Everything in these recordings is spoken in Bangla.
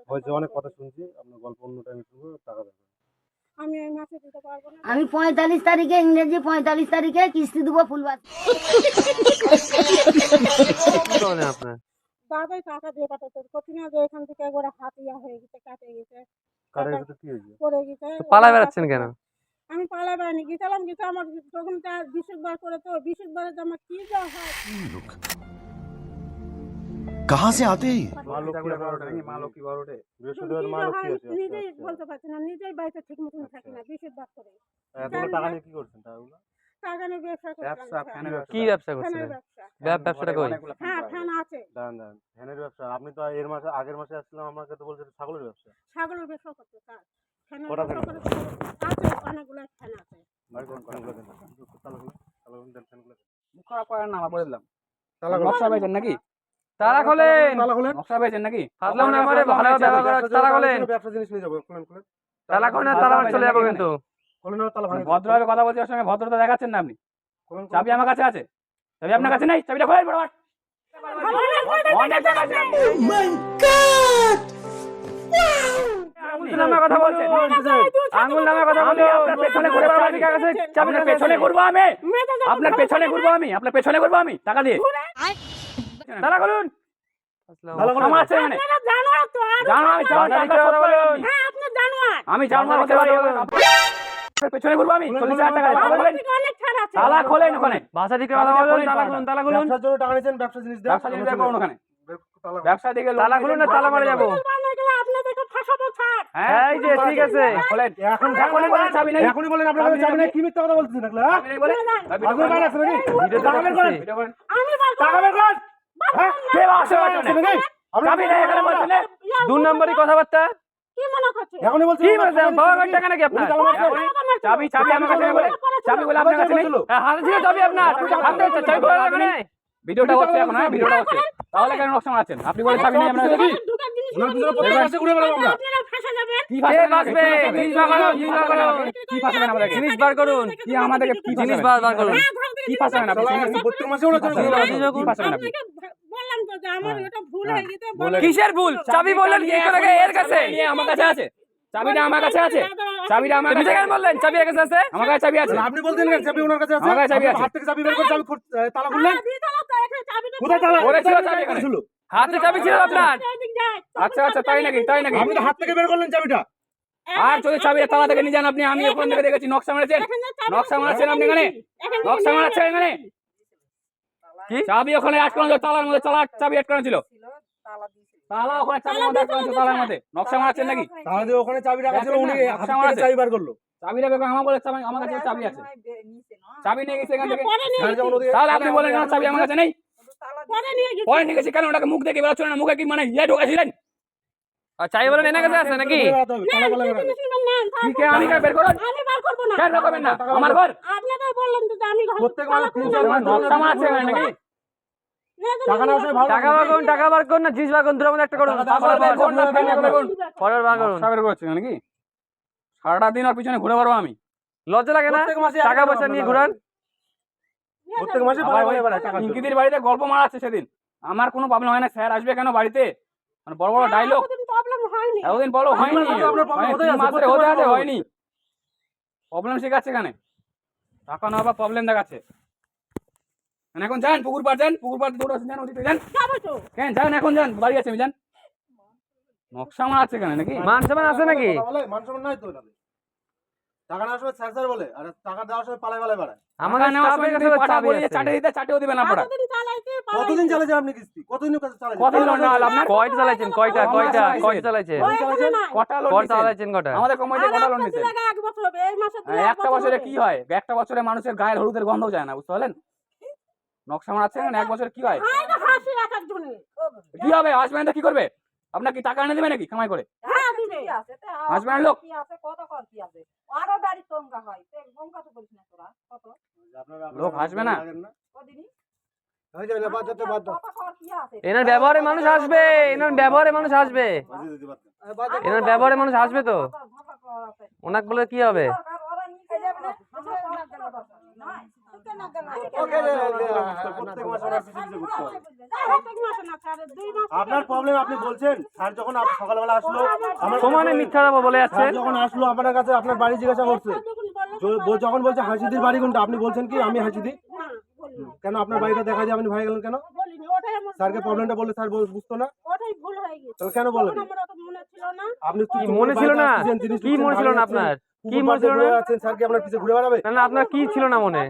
হয়েছে অনেক কথা শুনছি, আপনার গল্প অন্য টাইমে শুনবো, টাকা দেবেন। আমি এই মাসে দিতে পারবো না। আমি 45 তারিখে ইংরেজি 45 তারিখে কিস্তি দেবো ফুলবাস। কি বলেন আপনার? দাদাই টাকা দিয়ে পাঠাতে কঠিন যে এখান থেকে একবারে হাত ইয়া হয়ে গেছে, কাটে গেছে, কারের ভিতরে কি হয়েছে? পড়ে গেছে। পালায় বেড়াচ্ছেন কেন? আমি পালা বেড়ানি গেছিলাম, গেছে আমার তখন তার বিশুদ্ধবার করে, তো বিশুদ্ধবারে যে আমার কি যা হয়। कहाँ से आते हैं? বৃহস্পতিবার মা লক্ষ্মী আছে। নিজেই বলতে পারছি না, নিজেই বাড়িতে ঠিক মতন থাকি না, বিশুদ্ধবার করে। এতগুলো টাকা নিয়ে কি করছেন টাকাগুলো? টাকা নিয়ে ব্যবসা করছিলাম। কি ব্যবসা ফ্যানের করছিলেন? ব্যবসা। ব্যবসাটা কই? হ্যাঁ, ফ্যান আছে। দাঁড়ান, ফ্যানের ব্যবসা। আপনি তো এর মাসে আগের মাসে আসছিলাম, আমাকে তো বলছেন ছাগলের ব্যবসা। ছাগলের ব্যবসা করতে স্যার। ফ্যানের কটা ব্যবসা ফ্যান করে আছে, অনেকগুলো ফ্যান আছে। বাড়ি কোন ফ্যানগুলো দেন? তালাগুলো দেন, ফ্যানগুলো দেন। মুখ খারাপ করেন না, আমার বলে দিলাম। তালাগুলো নকশা পেয়েছেন নাকি? তালা খোলেন। তালা খোলেন। নকশা পেয়েছেন নাকি? ফাজলাম না আমারে ভালো ব্যবহার করার। তালা খোলেন। ব্যবসা জিনিস নিয়ে যাবো, খুলেন খুলেন। তালা খোলেন, তালা মার চলে যাবো কিন্তু। খোলেন না, তালা ভাঙে দেন। ভদ্রভাবে কথা বলছি, ওর সঙ্গে ভদ্রতা দেখাচ্ছেন না আপনি। খোলেন, চাবি আমার কাছে আছে, চাবি আপনার কাছে নেই, চাবিটা খোলেন বরাবর। অনেক টাকা আছে। আঙুল নামে কথা বলছেন। আঙুল নামে কথা আমি বলছেন। আপনার পেছনে ঘুরে বেড়াবো, ঠিক আছে? আপনার পেছনে ঘুরবো আমি, আপনার পেছনে ঘুরবো আমি, আপনার পেছনে ঘুরবো আমি, টাকা দিয়ে। তালা খুলুন। তালা খোলেন। আমার আছে এখানে। আপনারা জানোয়ার তো, আর জানো আমি জানো, বাসায় টাকা কথা বলুন। সত্য হ্যাঁ, আপনি জানোয়ার। আমি জানোয়ার হতে পারি। আপনার পেছনে ঘুরবো আমি, 40,000 টাকা দিয়ে। তালা আমার খোলেন, থেকে অনেক ছাড় আছে। তালা খোলেন ওখানে। ভাষা দিকে কথা বলুন। তালা খুলুন, তালা খুলুন। ব্যবসার জন্য টাকা নিয়েছেন, ব্যবসা জিনিস দেন। ব্যবসা জিনিস বের করুন ওখানে। তালা ব্যবসা দিকে লোন তালা খুলুন না তালা মারে যাবো। বানাই গেলে আপনাদেরকে ফাঁসাবো স্যার। হ্যাঁ, এই যে ঠিক আছে। খোলেন। এখন এখনই বলেন চাবি নেই। এখনই বলেন আপনার কাছে চাবি নেই, কি মিথ্যা কথা বলছেন এগুলা? হ্যাঁ? চাবি নেই বলে? আপনার বাইরে আছে নাকি? ভিডিওতে টাকা বের করেন। দেখতেছি। ভিডিও করেন। আমি বার করবো। টাকা বের করেন। হ্যাঁ? কে বাসে আছে নাকি? আপনার চাবি নেই এখানে বলছেন না? দু নম্বরই কথাবার্তা। কি মনে করছে? এখনই বলছেন কি বলছেন? বাবা গাড়ি টাকা নাকি আপনার? চাবি চাবি আমার কাছে নেই বলে? চাবি বলে আপনার কাছে নেই? হ্যাঁ, হাতে ছিল চাবি আপনার। হাতে হচ্ছে, চাবি খোলা লাগবে না। ভিডিওটা হচ্ছে এখন, হ্যাঁ ভিডিওটা হচ্ছে। তাহলে কেন নকশা মারাচ্ছেন? আপনি বলে চাবি নেই আপনার কাছে? ঢুকার জিনিস ওনার দুজনের প্রত্যেক মাসে ঘুরে বেড়াবো আমরা। আপনারা ফাঁসা যাবেন। কি কে ফাঁসাবেন বাঁচবে? আমাকে? জিনিস বার করুন, জিনিস বার করুন। কি ফাঁসাবেন আমাদেরকে? জিনিস বার করুন। কি আমাদেরকে কি জিনিস ফাঁসাবেন? বার করুন। হ্যাঁ, ঘর থেকে কি ফাঁসাবেন আপনি? প্রত্যেক মাসে ওনার জন্য ঘুরে বেড়াবো। কি ফাঁসাবেন আপনি? আপনাকে বললাম তো যে আমার এটা ভুল হয়ে গেছে। কিসের ভুল? চাবি বললেন কি করে গে এর কাছে? নিয়ে আমার কাছে আছে। চাবিটা আমার কাছে আছে। চাবিটা আমার আপনি কাছে কেন বললেন চাবি এর কাছে আছে? আমার কাছে চাবি আছে। আপনি বলতেন না চাবি ওনার কাছে আছে? আমার কাছে চাবি আছে। হাত থেকে চাবি বের করে চাবি তালা খুললেন। কোথায় তালা? ওরে ছিল চাবি এখানে। ছিল। হাতে চাবি ছিল আপনার? আচ্ছা আচ্ছা, তাই নাকি? তাই নাকি? আপনি তো হাত থেকে বের করলেন চাবিটা। আর যদি চাবিটা তালা থেকে নিয়ে যান আপনি, আমি ওখান থেকে দেখেছি নকশা মারাচ্ছেন। নকশা মারাচ্ছেন আপনি এখানে? নকশা মারাচ্ছেন এখানে? কি? চাবি ওখানে আটকানো ছিল, তালার মধ্যে চাবি আটকানো ছিল। তালা ওখানে চাবির মধ্যে আটকানো ছিল, তালার মধ্যে। নকশা মারাচ্ছেন নাকি? তাহলে ওখানে চাবি রাখা ছিল, উনি দেখেন না, হাত নকশা থেকে মারাচ্ছে। চাবি বার করলো। চাবিটা বের করে আমার বলে চাবি, আমার কাছে চাবি আছে। চাবি নিয়ে গেছে এখান থেকে। স্যার যেমন ওদিকে- তাহলে আপনি বলেন না চাবি আমার কাছে নেই? পরে নিয়ে গেছি কেন? ওটাকে মুখ দেখে বেরোচ্ছিল না, মুখে কি মানে ইয়ে ঢোকাছিলেন? আর চাবি বলেন এনার কাছে আছে নাকি? বের করতে হবে, তালা ফেলা বের করতে হবে। কি কে আমি কে বের করুন? আমি বার করবো না। কেন করবেন না? আমার ঘর। আপনারা বললেন তো যে আমি ঘর প্রত্যেক মাসে 3-4 মাস নকশা মারাচ্ছে এখানে নাকি? টাকা না আসলে ভালো টাকা বার করুন, টাকা বার করুন না জিনিস বার করুন, দুটোর মধ্যে একটা করুন। তারপরে বের করুন না, ফেলে বের করুন। পরের বার করুন। নকশা বের করছে নাকি? সারাটা দিন ওর পিছনে ঘুরে বেড়াবো আমি। লজ্জা লাগে না? প্রত্যেক মাসে টাকা পয়সা নিয়ে ঘুরান। প্রত্যেক মাসে আবার পালা ওই বেড়ায় টাকা। ইঙ্কিতির বাড়িতে গল্প মারাচ্ছে সেদিন। আমার কোনো প্রবলেম হয় না, স্যার আসবে কেন বাড়িতে? মানে বড় বড় ডায়লগ। প্রবলেম হয়নি। এতদিন বলো হয়নি। আপনার problem হতেই আছে, মাসে প্রত্যেক হতে মাসে আছে problem হয়নি। প্রবলেম শেখাচ্ছে এখানে। টাকা না বা প্রবলেম দেখাচ্ছে। মানে এখন যান পুকুর পাড়, যান পুকুর পাড় দৌড় যান, ওদিকে যান। যাবো তো। কেন যান, এখন যান, বাড়ি আছে আমি যান। নকশা মারাচ্ছে এখানে নাকি? মান সম্মান আছে নাকি? মান সম্মান নাই তো এনাদের। টাকা না আসলে স্যার স্যার বলে, আর টাকা দেওয়ার সময় পালায় পালায় বাড়ায়। আমার টাকা নেওয়ার স্টাফের সময় কাছে যদি পাঠা চাবি বলি যে আছে। চাটে দিতে, চাটেও দিবেন আপনারা। কতদিন চালাইতে কতদিন চালাচ্ছেন আপনি কিস্তি? কতদিন চালাচ্ছেন? কতদিন লোন নেওয়া হলো আপনার? কয়টা চালাইছেন? কয়টা কয়টা কয়টা চালাইছেন? কটা লোন কয়টা নিয়েছেন? চালাইছেন কটা? আমাদের কোম্পানিতে কটা লোন নিয়েছেন? এক বছর হবে, এই মাসে একটা বছরে কি হয়? একটা বছরে মানুষের গায়ের হলুদের গন্ধ যায় না, বুঝতে পারলেন? নকশা মারাচ্ছেন না, এক বছরে কি হয়? হাসি এক একজনে। কি হবে? আসবেন তো কি করবে? আপনার কি টাকা এনে দেবে নাকি কামাই করে? হ্যাঁ দিবে। হাসবেন্ড লোক লোক হাসবে না? এনার ব্যবহারে মানুষ আসবে, এনার ব্যবহারে মানুষ আসবে, এনার ব্যবহারে মানুষ আসবে তো। ওনাকে বলে কি হবে? প্রত্যেক মাসে ওনার পিছে পিছে ঘুরতে হবে। প্রত্যেক মাসে না স্যার, 2 মাস আপনার প্রবলেম আপনি বলছেন, স্যার যখন সকালবেলা আসলো আমার সমানে মিথ্যা কথা বলে যাচ্ছেন। স্যার যখন আসলো আপনার কাছে আপনার বাড়ি জিজ্ঞাসা করছে, যখন বলছে হাসিদির বাড়ি কোনটা, আপনি বলছেন কি আমি হাসিদি? না বলিনি, কেন আপনার বাড়িটা দেখা যায় আপনি ভাই গেলেন কেন? বলিনি, ওটাই আমার স্যারকে প্রবলেমটা বললে স্যার বুঝতো না? ওটাই ভুল হয়ে গেছে। তাহলে কেন বলেন? তখন আমার অত মনে ছিল না। আপনি কি মনে ছিল না? কি মনে ছিল না আপনার? কি মনে ছিল না? স্যার কি আপনার পিছে ঘুরে বেড়াবে? না আপনার কি ছিল না মনে?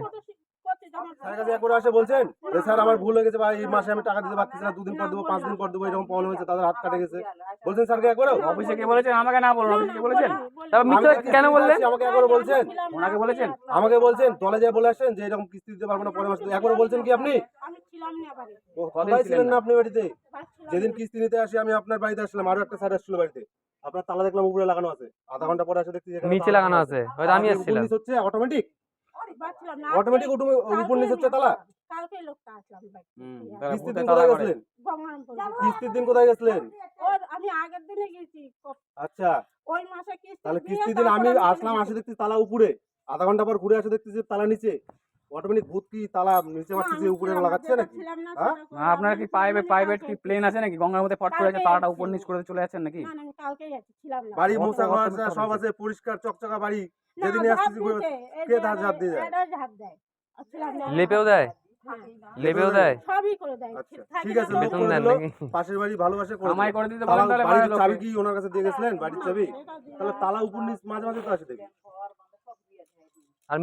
স্যারের কাছে একবার আসে বলছেন যে স্যার আমার ভুল হয়ে গেছে ভাই, এই মাসে আমি টাকা দিতে পারতেছি না, 2 দিন পর দেবো, 5 দিন পর দেবো, এরকম প্রবলেম হয়েছে, তাদের হাত কাটে গেছে, বলছেন স্যারকে একবারও? অফিসে কে বলেছেন? আমাকে না বলুন, অফিসে কে বলেছেন? তারপর মিথ্যা কেন বললেন? আমাকে একবারও বলছেন? ওনাকে বলেছেন? আমাকে বলছেন তলে যায় বলে আসেন যে এরকম কিস্তি দিতে পারবো না পরের মাসে, একবারও বলছেন কি আপনি? আমি ছিলাম না বাড়ি, কোথায় ছিলেন না আপনি বাড়িতে? ছিলাম যেদিন কিস্তি নিতে আসি আমি আপনার বাড়িতে আসলাম, আরো একটা স্যার আসছিল বাড়িতে, আপনার তালা দেখলাম উপরে লাগানো আছে, আধা ঘন্টা পরে এসে দেখছি এখানে নিচে তালা লাগানো আছে, হয়তো আমি এসেছিলাম। হচ্ছে অটোমেটিক বাড়ছিলাম না। অটোমেটিক উপর নিচে হচ্ছে তালা। কালকে লোকটা আসলাম ভাই, কিস্তির দিন কোথায় গেছিলেন? গঙ্গারামপুর। কিস্তির দিন কোথায় গেছিলেন? ওর আমি আগের দিনে গেছি, আচ্ছা, ওই মাসে কিস্তি তাহলে দিয়ে কিস্তির দিন তারপর আমি চলে আসলাম, গেছি। আসে দেখছি তালা উপরে, আধা ঘন্টা পর ঘুরে আসে দেখছি যে তালা নিচে। অটোমেটিক ভূত কি তালা নিচে না, মারতেছে আমি উপরে ছিলাম না, লাগাচ্ছে যেটা নাকি? ছিলাম না হ্যাঁ? সেটা না, আপনার কি প্রাইভেট কি প্লেন আছে নাকি? গঙ্গার মধ্যে ফট করে তালাটা উপর নিচ করে চলে যাচ্ছেন নাকি? না, না, আমি কালকেই আছি, ছিলাম না। বাড়ি অত- মোছা অত ঘর মিথ্যা আছে, সব বলছে। আছে, পরিষ্কার চকচকা বাড়ি, না, যেদিনে ঝাঁপ আসতেছি দিতে, এই কে যে ঝাঁপ দিয়ে যায়? এরা ঝাঁপ দেয়। আর ছিলাম না। লেপেও দেয়? হ্যাঁ, লেপেও দেয়? সবই করে দেয়। আচ্ছা, থাকি ঠিক না আছে, তো- লোক বেতন করে দেন দিলো, নাকি? পাশের বাড়ি ভালোবাসে করে আমায় দিলো। করে দিতে তালা বলেন তাহলে বাড়ির ভালো চাবি লোকে। কি ওনার কাছে দিয়ে গেছিলেন? বাড়ির চাবি? এটা দিয়ে- তাহলে তালা উপর নিচ মাঝে মাঝে তো আসে দেখি। আর